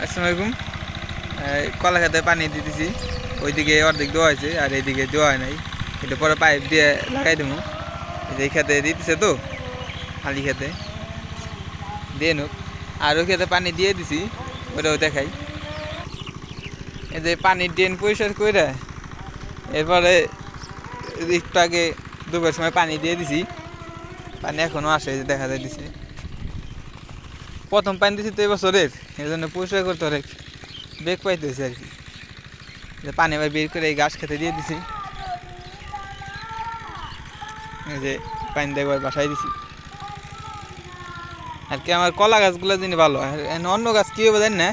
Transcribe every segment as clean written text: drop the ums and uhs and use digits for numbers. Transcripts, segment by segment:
আসসালামু আলাইকুম। কলা খেতে পানি দিতেছি, ওইদিকে অর্ধেক দেওয়া হয়েছে আর এইদিকে দেওয়া হয় নাই। এটা পরে পাইপ দিয়ে লাগাই দেবো। এই খেতে দিতেছে তো, খালি খেতে দিয়ে নোক। আর ওই খেতে পানি দিয়ে দিছি, ওটাও দেখাই। এই যে পানির ড্রেন পরিষ্কার করে এরপরে একটু আগে দুপুরের সময় পানি দিয়ে দিছি, পানি এখনও আসে, দেখা যায় দিছে। প্রথম পানি দিছি তো এবছরের, এই জন্য পরিষ্কার করতে অনেক বেগ পাইতেছে আর কি। যে পানি আবার বের করে এই গাছ খেতে দিয়ে দিছি। এই যে পানি দিয়ে একবার বাসায় দিছি আর কি। আমার কলা গাছগুলো যিনি ভালো, অন্য গাছ কি হবে জানি না,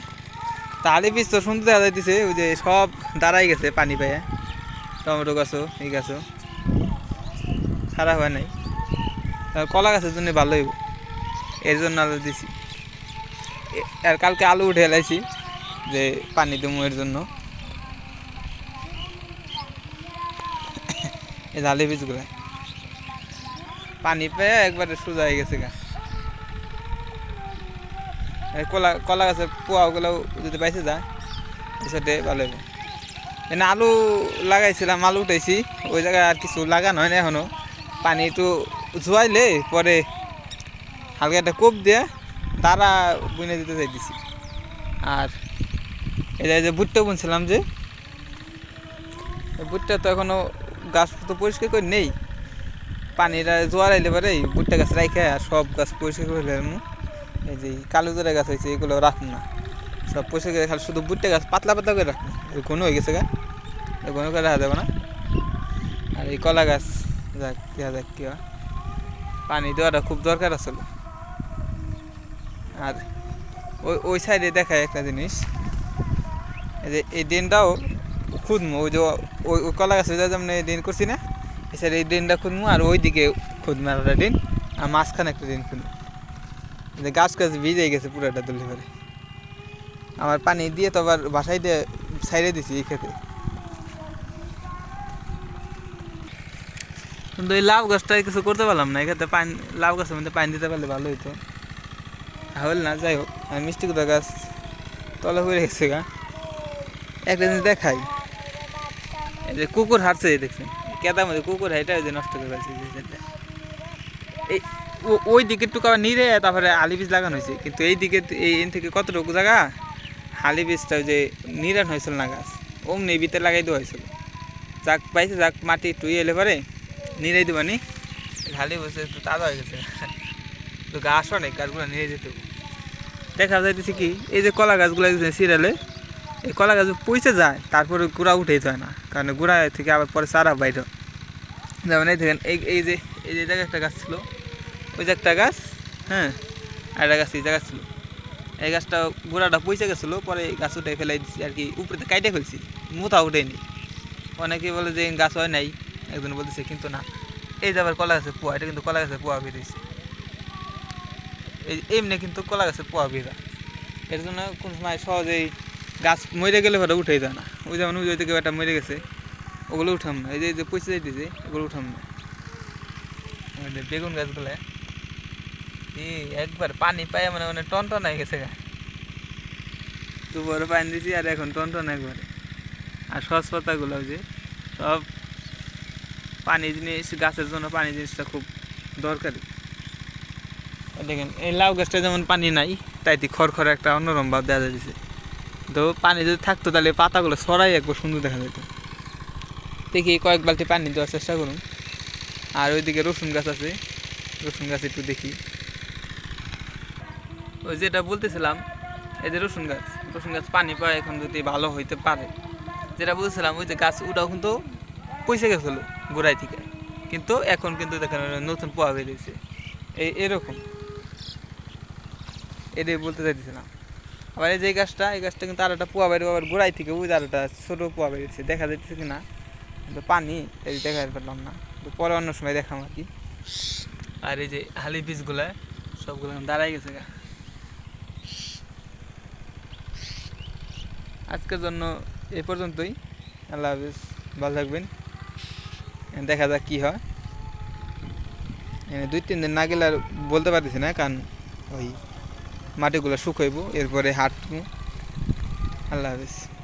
তাহলে বীজ তো সুন্দর দেখা যাইতেছে। ওই যে সব দাঁড়াই গেছে পানি পেয়ে, টমেটো গাছও এই গাছও খারাপ হয় নাই। কলা গাছের জন্য ভালো হইব, এর জন্য আলু দিছি। আর কালকে আলু উঠে এলাইছি যে পানি দেবো এর জন্য। এই ঝালি বীজগুলো পানি পেয়ে একবারে সোজা হয়ে গেছে গা। কলা গাছের পোয়াগুলো যদি বাইসে যায় সাথে ভালো হবে। এনে আলু লাগাইছিলাম, আলু উঠাইছি, ওই জায়গায় আর কিছু লাগানো হয় না এখনো। পানি একটু জোয়াইলে পরে হালকা একটা কোপ দিয়ে তারা বুনে দিতে চাইতেছি। আর এই যে ভুট্টা বুনছিলাম, যে ভুট্টা তো এখনো গাছ তো পরিষ্কার করে নেই। পানিটা জোয়ার আইলে পরে ভুট্টা গাছ রাখে আর সব গাছ পরিষ্কার করে ফেলবো। এই যে কালো জোড়া গাছ হয়েছে এগুলো রাখুন না, সব পরিষ্কার করে খালি শুধু ভুট্টা গাছ পাতলা পাতলা করে রাখুন। ঘন হয়ে গেছে গা, ঘন করে রাখা যাবে না। আর এই কলা গাছ যাক দেখা যাক কি হয়, পানি দেওয়াটা খুব দরকার আসলে। আর ওই সাইডে দেখায় একটা জিনিস, এই যে এই ড্রেনটাও খুদমো, ওই যে ওই কলা গাছ যেমন ড্রেন করছি না, এই সাইডে এই ড্রেনটা খুদমো আর ওইদিকে খুদমো একটা ড্রেন, আর মাঝখানে একটা ড্রেন খুদমো। গাছ গাছ ভিজে গেছে পুরোটা তুলে ধরে। আমার পানি দিয়ে তো আবার বাসায় দিয়ে সাইডে দিছি এই খেতে। কিন্তু এই লাউ গাছটায় কিছু করতে পারলাম না, এখানে পানি, লাউ গাছের মধ্যে পানি দিতে পারলে ভালো হইতো, হল না। যাই হোক, আর মিষ্টি কুদা গাছ তলা হয়ে গেছে গা। একটা জিনিস দেখাই, এই যে কুকুর হাঁটছে দেখছেন, কেদার মধ্যে কুকুর হাইটা ওই যে নষ্ট করে ফেলছে। এই ওই দিকে একটু আবার নিরে তারপরে আলি বীজ লাগানো হয়েছে, কিন্তু এই দিকে এই থেকে কতটুকু জায়গা হালি বীজটা যে নিরান হয়েছিল না গাছ, অমনি ভিতরে লাগাই দেওয়া হয়েছিল। যাক পাইছে, যাক মাটি একটু এলে পরে নিরাই দেবানি, হালি বসে একটু তাজা হয়ে গেছে। তো গাছ অনেক, গাছগুলো নিয়ে যেতে দেখা যাইতেছে কি, এই যে কলা গাছগুলো সিরিয়ালে, এই কলা গাছ পইসে যায় তারপরে গুঁড়া উঠেই যায় না, কারণ গুঁড়া থেকে আবার পরে সারা বাইর। যেমন এই দেখেন, এই যে জায়গায় একটা গাছ ছিল, ওই যে একটা গাছ, হ্যাঁ, আর একটা গাছ এই জায়গা ছিল, এই গাছটা গোড়াটা পয়সা গেছিলো, পরে গাছ উঠে ফেলাই দিচ্ছি আর কি, উপরে কাইটে ফেলছি, মোথা উঠেনি। অনেকে বলে যে গাছ হয় নাই, একজন বলতেছে, কিন্তু না, এই যে আবার কলা গাছের পোয়া, এটা কিন্তু কলা গাছের পোয়া বেরিয়েছে। এই এমনি কিন্তু কলা গাছের পোয়া বেরা, এর জন্য কোন সময় সহজেই গাছ মরে গেলে ওটা উঠেই যায় না। ওই যেমন ওই থেকে একটা মরে গেছে, ওগুলো উঠাম না। এই যে পয়সা যাইতেছে, ওগুলো উঠাম না। বেগুন গাছগুলো একবার পানি পায় মানে মানে টন টন হয়ে গেছে গা। দুপুরে পানি দিছি আর এখন টন টন একবারে। আর সস পাতাগুলো যে সব পানি জিনিস, গাছের জন্য পানি জিনিসটা খুব দরকারি। দেখেন এই লাউ গাছটা যেমন পানি নাই, তাইতে খড়খড়ে একটা অন্যরকম ভাব দেওয়া যাচ্ছে। তো পানি যদি থাকতো তাহলে পাতাগুলো ছড়াই একবার সুন্দর দেখা যেত। দেখি কয়েক বালতি পানি দেওয়ার চেষ্টা করুন। আর ওইদিকে রসুন গাছ আছে, রসুন গাছ একটু দেখি। ওই যেটা বলতেছিলাম, এই যে রসুন গাছ পানি পায়, এখন যদি ভালো হইতে পারে, যেটা বলছিলাম, ওই যে গাছ ওটাও কিন্তু পয়সা গেছিলো গোড়াই থেকে, কিন্তু এখন কিন্তু দেখেন নতুন পোয়া বেরিয়েছে। এরকম এটাই বলতে চাইতেছিলাম। আবার এই যে এই গাছটা কিন্তু আর একটা পোয়া বেরোবে, আবার গোড়াই থেকে ওই আর একটা ছোটো পোয়া বেরিয়েছে, দেখা যাচ্ছে কি না, কিন্তু পানি এই দেখা পারলাম না, তো পরে অন্য সময় দেখাম আর কি। আর এই যে হালি বীজগুলা সবগুলো দাঁড়াই গেছে গা। আজকের জন্য এই পর্যন্তই। আল্লাহ হাফিজ, ভালো থাকবেন। দেখা যাক কী হয়। 2-3 দিন না গেলে আর বলতে পারতেছি না, কারণ ওই মাটিগুলো শুকাইব, এরপরে হাঁটবো। আল্লাহ হাফিজ।